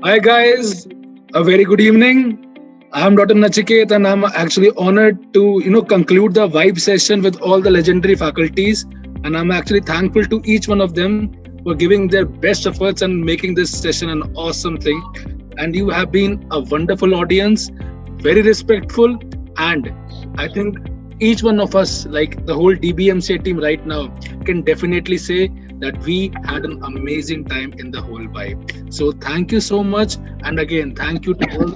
Hi guys, a very good evening. I'm Dr. Nachiket and I'm actually honored to conclude the vibe session with all the legendary faculties, and I'm actually thankful to each one of them for giving their best efforts and making this session an awesome thing. And you have been a wonderful audience, very respectful, and I think each one of us, like the whole DBMCA team right now, can definitely say that we had an amazing time in the whole vibe. So thank you so much, and again, thank you to all the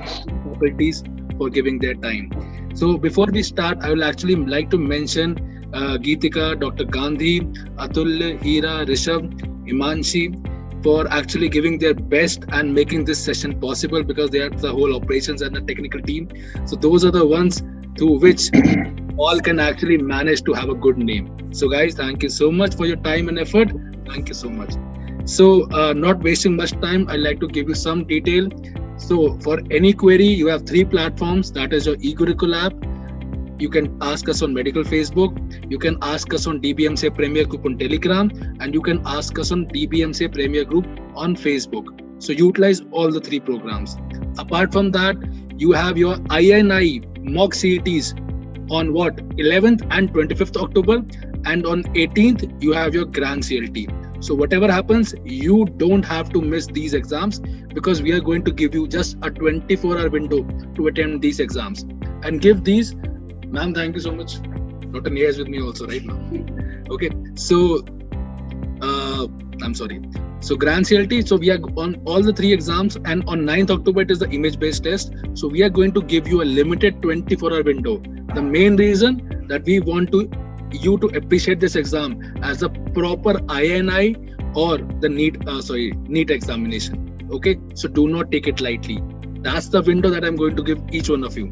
faculties for giving their time. So before we start, I will actually like to mention Geetika, Dr. Gandhi, Atul, Hira, Rishabh, Imanshi for actually giving their best and making this session possible because they are the whole operations and the technical team. So those are the ones through which all can actually manage to have a good name. So guys, thank you so much for your time and effort. Thank you so much. So not wasting much time, I'd like to give you some detail. So for any query, you have three platforms. That is your eGurukul app. You can ask us on Medical Facebook. You can ask us on DBMCA Premier Group on Telegram, and you can ask us on DBMCA Premier Group on Facebook. So utilize all the three programs. Apart from that, you have your INI mock CETs on what 11th and 25th October, and on 18th you have your grand CLT. So whatever happens, you don't have to miss these exams because we are going to give you just a 24-hour window to attend these exams and give these. Ma'am, thank you so much. Dr. Nia is with me also right now. Okay, so I'm sorry. So Grand CLT, so we are on all the three exams, and on 9th October it is the image-based test. So we are going to give you a limited 24-hour window. The main reason that we want you to appreciate this exam as a proper INI or the NEET examination. Okay, so do not take it lightly. That's the window that I'm going to give each one of you.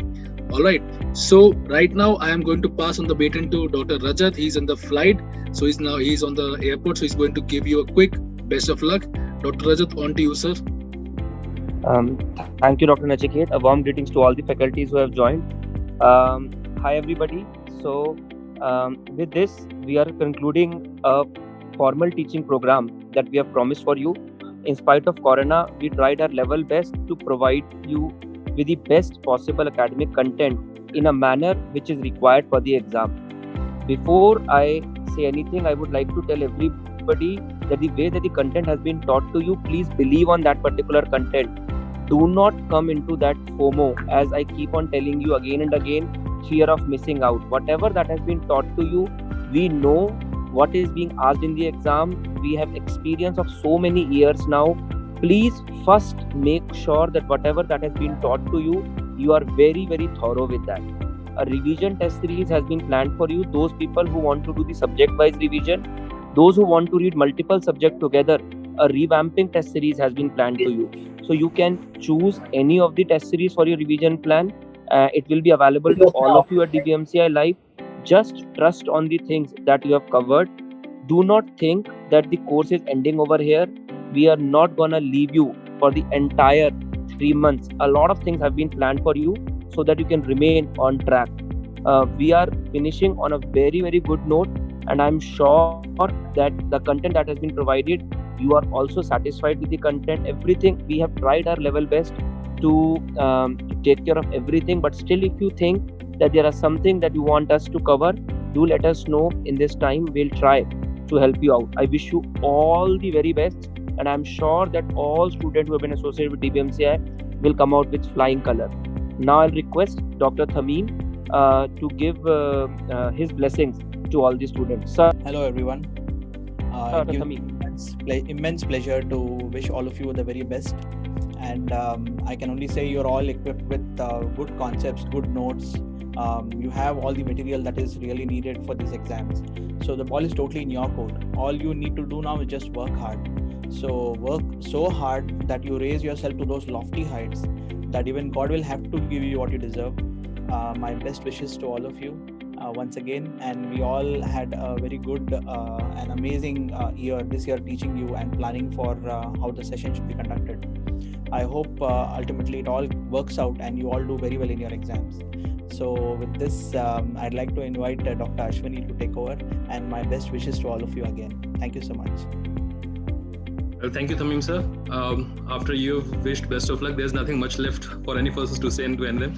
All right. So right now I am going to pass on the baton to Dr. Rajat. He's in the flight, so he's on the airport. So he's going to give you a quick best of luck. Dr. Rajat, on to you, sir. Thank you, Dr. Nachiket. A warm greetings to all the faculties who have joined. Hi, everybody. So, with this, we are concluding a formal teaching program that we have promised for you. In spite of Corona, we tried our level best to provide you with the best possible academic content in a manner which is required for the exam. Before I say anything, I would like to tell everybody that the way that the content has been taught to you, please believe on that particular content. Do not come into that FOMO, as I keep on telling you again and again, fear of missing out. Whatever that has been taught to you, we know what is being asked in the exam. We have experience of so many years now. Please first make sure that whatever that has been taught to you, you are very, very thorough with that. A revision test series has been planned for you. Those people who want to do the subject-wise revision, those who want to read multiple subjects together, a revamping test series has been planned to you. So you can choose any of the test series for your revision plan. It will be available to all of you at DBMCI Live. Just trust on the things that you have covered. Do not think that the course is ending over here. We are not gonna leave you for the entire 3 months. A lot of things have been planned for you so that you can remain on track. We are finishing on a very, very good note, and I'm sure that the content that has been provided, you are also satisfied with the content. Everything, we have tried our level best to take care of everything, but still, if you think that there are something that you want us to cover, do let us know in this time. We'll try to help you out. I wish you all the very best, and I'm sure that all students who have been associated with DBMCI will come out with flying color. Now I'll request Dr. Thameen to give his blessings to all the students. Sir. Hello everyone. Dr. It gives Thameen. immense pleasure to wish all of you the very best. And I can only say you're all equipped with good concepts, good notes. You have all the material that is really needed for these exams. So the ball is totally in your court. All you need to do now is just work hard. So work so hard that you raise yourself to those lofty heights that even God will have to give you what you deserve. My best wishes to all of you once again, and we all had a very good and amazing year this year teaching you and planning for how the session should be conducted. I hope ultimately it all works out and you all do very well in your exams. So with this, I'd like to invite Dr. Ashwini to take over, and my best wishes to all of you again. Thank you so much. Well, thank you, Tamim sir. After you've wished best of luck, there's nothing much left for any persons to say and to end them.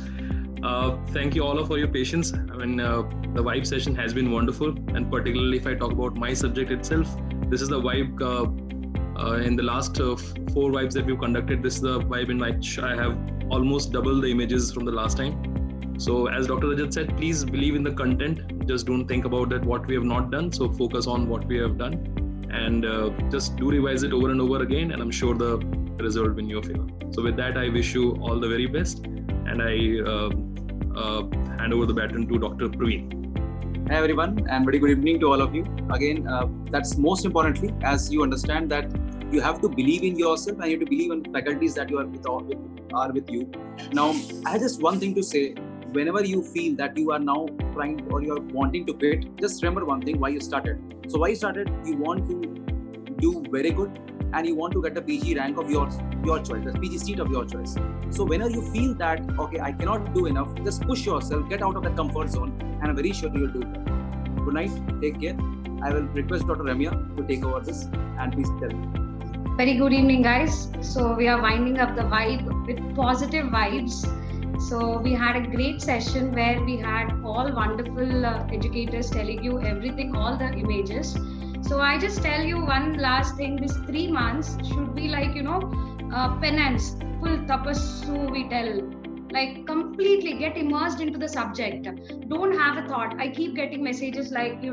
Thank you all for your patience. I mean, the vibe session has been wonderful, and particularly if I talk about my subject itself, this is the vibe in the last 4 vibes that we've conducted. This is the vibe in which I have almost double the images from the last time. So as Dr. Rajat said, please believe in the content. Just don't think about that what we have not done. So focus on what we have done. And just do revise it over and over again, and I'm sure the result will be in your favor. So with that, I wish you all the very best, and I hand over the baton to Dr. Praveen. Hi everyone, and very good evening to all of you. Again, that's most importantly, as you understand that you have to believe in yourself and you have to believe in the faculties that you are with you. Now, I have just one thing to say. Whenever you feel that you are now trying or you are wanting to quit, just remember one thing: why you started. So why you started? You want to do very good, and you want to get a PG rank of your choice, the PG seat of your choice. So whenever you feel that okay, I cannot do enough, just push yourself, get out of the comfort zone, and I'm very sure you'll do that. Good night, take care. I will request Dr. Ramya to take over this, and please tell me. Very good evening, guys. So we are winding up the vibe with positive vibes. So we had a great session where we had all wonderful educators telling you everything, all the images. So I just tell you one last thing, this 3 months should be like, penance, full tapassu we tell. Like completely get immersed into the subject. Don't have a thought. I keep getting messages like,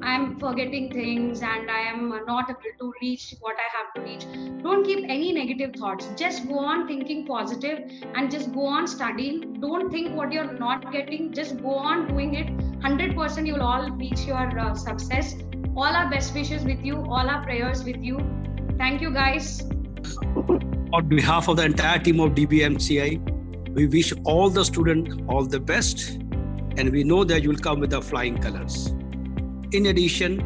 I'm forgetting things and I am not able to reach what I have to reach. Don't keep any negative thoughts. Just go on thinking positive and just go on studying. Don't think what you're not getting. Just go on doing it. 100% you'll all reach your success. All our best wishes with you. All our prayers with you. Thank you, guys. On behalf of the entire team of DBMCI, we wish all the students all the best, and we know that you will come with the flying colors. In addition,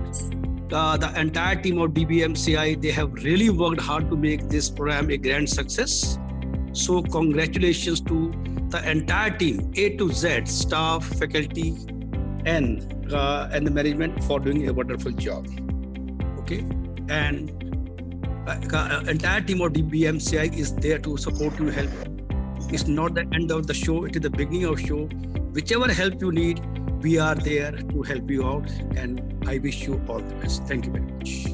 the entire team of DBMCI, they have really worked hard to make this program a grand success. So congratulations to the entire team, A to Z, staff, faculty, and the management for doing a wonderful job. Okay, and entire team of DBMCI is there to support you, help. It's not the end of the show, it is the beginning of the show. Whichever help you need, we are there to help you out, and I wish you all the best. Thank you very much.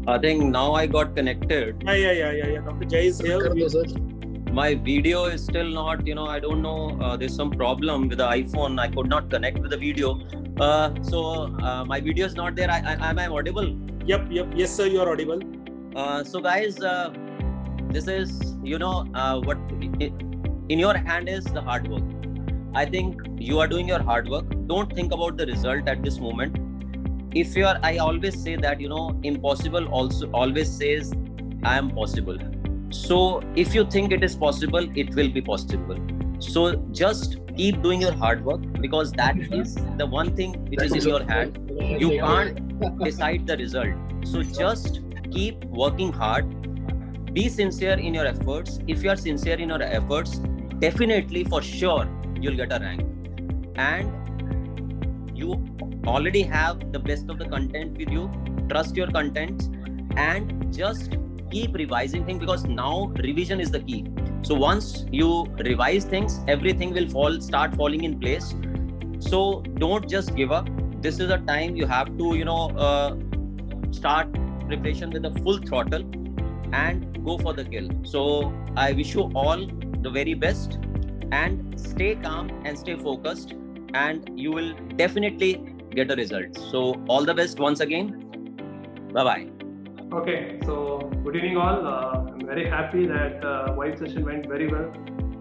I think now I got connected. Yeah. Dr. Jai is here. My video is still not, I don't know, there's some problem with the iPhone. I could not connect with the video. So my video is not there. Am I audible? Yep. Yes, sir, you are audible. So guys, this is, what in your hand is the hard work. I think you are doing your hard work. Don't think about the result at this moment. I always say that, impossible also always says, I am possible. So if you think it is possible, it will be possible. So just keep doing your hard work, because that is the one thing which is in your hand. You can't decide the result. So just keep working hard. Be sincere in your efforts. If you are sincere in your efforts, definitely for sure you'll get a rank. And you already have the best of the content with you. Trust your content and just keep revising things, because now revision is the key. So once you revise things, everything will start falling in place. So don't just give up. This is a time you have to start preparation with the full throttle and go for the kill. So I wish you all the very best, and stay calm and stay focused, and you will definitely get a result. So all the best once again. Bye-bye. Okay, so good evening all. I'm very happy that vibe session went very well,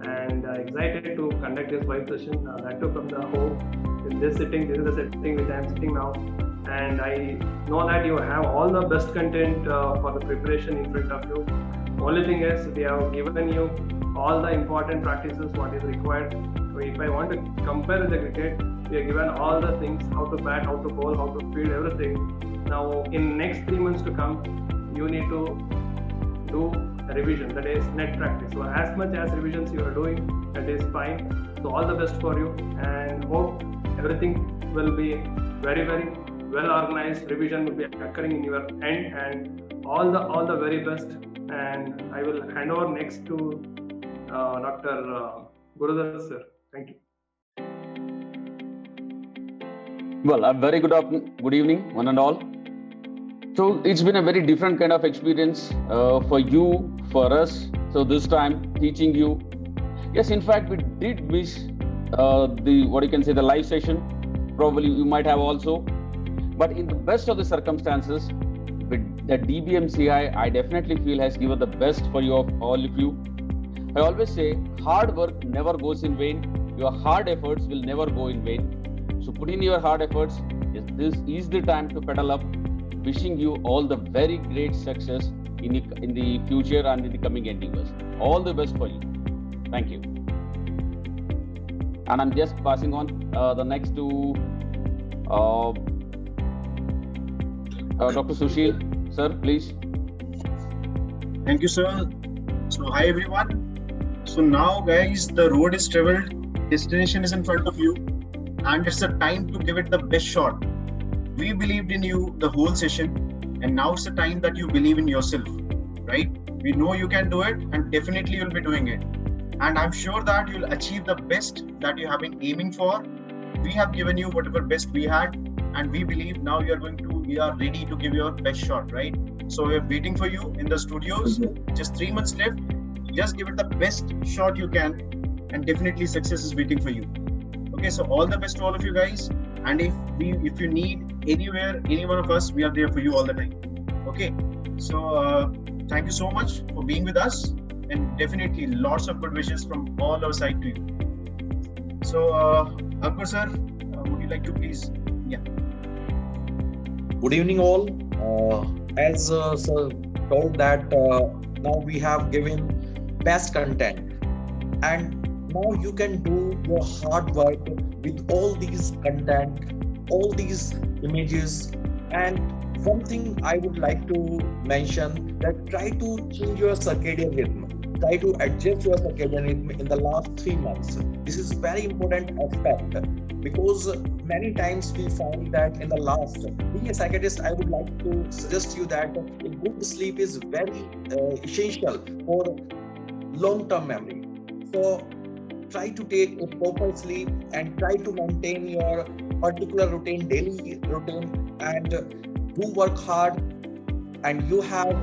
and excited to conduct this vibe session. That too from the home. In this sitting, this is the setting which I am sitting now, and I know that you have all the best content for the preparation in front of you. Only thing is, we have given you all the important practices what is required. So if I want to compare with the cricket, we are given all the things: how to bat, how to bowl, how to field, everything. Now in next 3 months to come, you need to do a revision, that is net practice. So as much as revisions you are doing, that is fine. So all the best for you, and hope everything will be very, very well organized. Revision will be occurring in your end, and all the very best. And I will hand over next to Dr. Gurudhar sir. Thank you. Well, a very good evening, one and all. So it's been a very different kind of experience for you, for us. So this time teaching you. Yes, in fact, we did miss the live session. Probably you might have also. But in the best of the circumstances, with the DBMCI, I definitely feel has given the best for you, all of you. I always say, hard work never goes in vain. Your hard efforts will never go in vain. So put in your hard efforts. This is the time to pedal up. Wishing you all the very great success in the future and in the coming endeavors. All the best for you. Thank you. And I'm just passing on the next to Dr. Sushil. Sir, please. Thank you, sir. So hi everyone. So now guys, the road is traveled, destination is in front of you, and it's the time to give it the best shot. We believed in you the whole session, and now it's the time that you believe in yourself, right? We know you can do it, and definitely you'll be doing it. And I'm sure that you'll achieve the best that you have been aiming for. We have given you whatever best we had, and we believe now we are ready to give your best shot, right? So we're waiting for you in the studios. Just 3 months left. Just give it the best shot you can, and definitely success is waiting for you. Okay, so all the best to all of you guys. And if you need anywhere, any one of us, we are there for you all the time. Okay, so thank you so much for being with us, and definitely lots of good wishes from all our side to you. So Akbar sir, would you like to please? Yeah. Good evening all. As sir told that now we have given best content, and now you can do your hard work with all these content, all these images. And one thing I would like to mention, that try to change your circadian rhythm. Try to adjust your circadian rhythm in the last 3 months. This is very important aspect, because many times we find that in the last, being a psychiatrist, I would like to suggest you that a good sleep is very essential for long-term memory. So try to take a proper sleep and try to maintain your particular routine, daily routine, and do work hard. And you have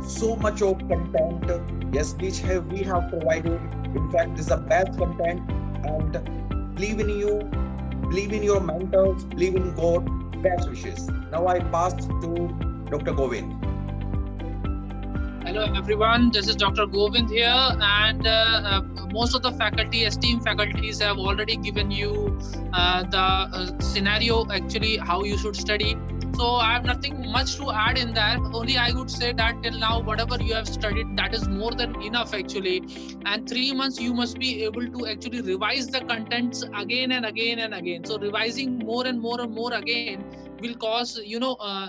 so much of content, yes, which we have provided. In fact, this is the best content, and believe in you, believe in your mentors, believe in God. Best wishes. Now I pass to Dr. Govind. Hello everyone, this is Dr. Govind here, and most of the faculty, esteemed faculties, have already given you the scenario, actually how you should study. So I have nothing much to add in that. Only I would say that till now, whatever you have studied, that is more than enough actually. And 3 months you must be able to actually revise the contents again and again and again. So revising more and more and more again will cause,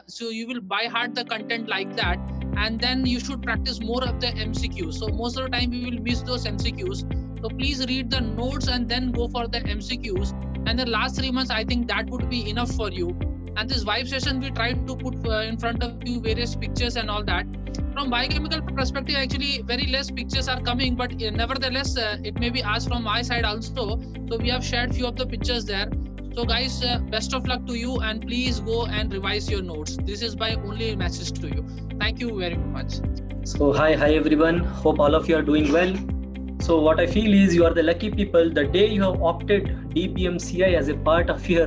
so you will by heart the content like that. And then you should practice more of the MCQs. So most of the time you will miss those MCQs. So please read the notes and then go for the MCQs. And the last 3 months, I think that would be enough for you. And this vibe session, we tried to put in front of you various pictures and all that. From biochemical perspective, actually very less pictures are coming, but nevertheless, it may be asked from my side also. So we have shared few of the pictures there. So guys, best of luck to you, and please go and revise your notes. This is my only message to you. Thank you very much. So hi everyone. Hope all of you are doing well. So what I feel is you are the lucky people. The day you have opted DBMCI as a part of your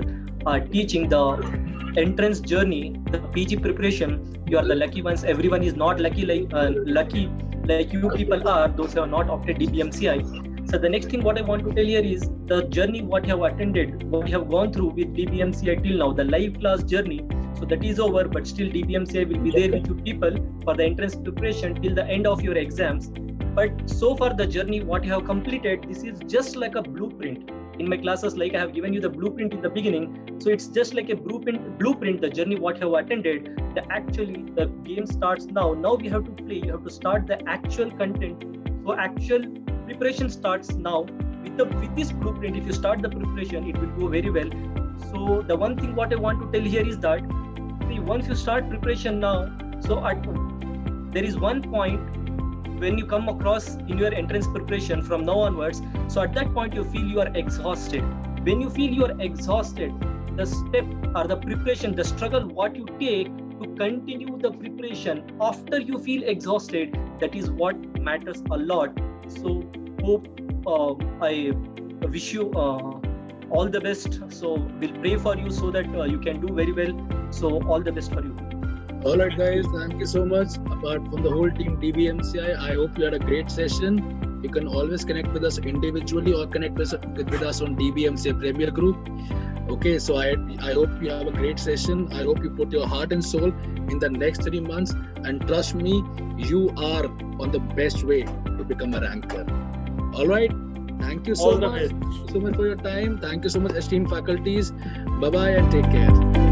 teaching, the entrance journey, the PG preparation, you are the lucky ones. Everyone is not lucky like you people are, those who have not opted DBMCI. So the next thing what I want to tell here is the journey what you have attended, what you have gone through with DBMCI till now, the live class journey. So that is over, but still DBMCI will be there with you people for the entrance preparation till the end of your exams. But so far the journey what you have completed, this is just like a blueprint. In my classes, like I have given you the blueprint in the beginning. So it's just like a blueprint, the journey what you have attended. The game starts now. Now we have to play. You have to start the actual content. So actual preparation starts now. With this blueprint, if you start the preparation, it will go very well. So the one thing what I want to tell here is that, see, once you start preparation now, so there is one point when you come across in your entrance preparation from now onwards, so at that point you feel you are exhausted. When you feel you are exhausted, the step or the preparation, the struggle what you take to continue the preparation after you feel exhausted, that is what matters a lot. So hope I wish you all the best. So we'll pray for you so that you can do very well. So all the best for you. All right, guys, thank you so much. Apart from the whole team DBMCI, I hope you had a great session. You can always connect with us individually or connect with us on DBMCI Premier Group. Okay, so I hope you have a great session. I hope you put your heart and soul in the next 3 months, and trust me, you are on the best way to become a ranker. All right, thank you so much. Thank you so much for your time. Thank you so much, esteemed faculties. Bye-bye and take care.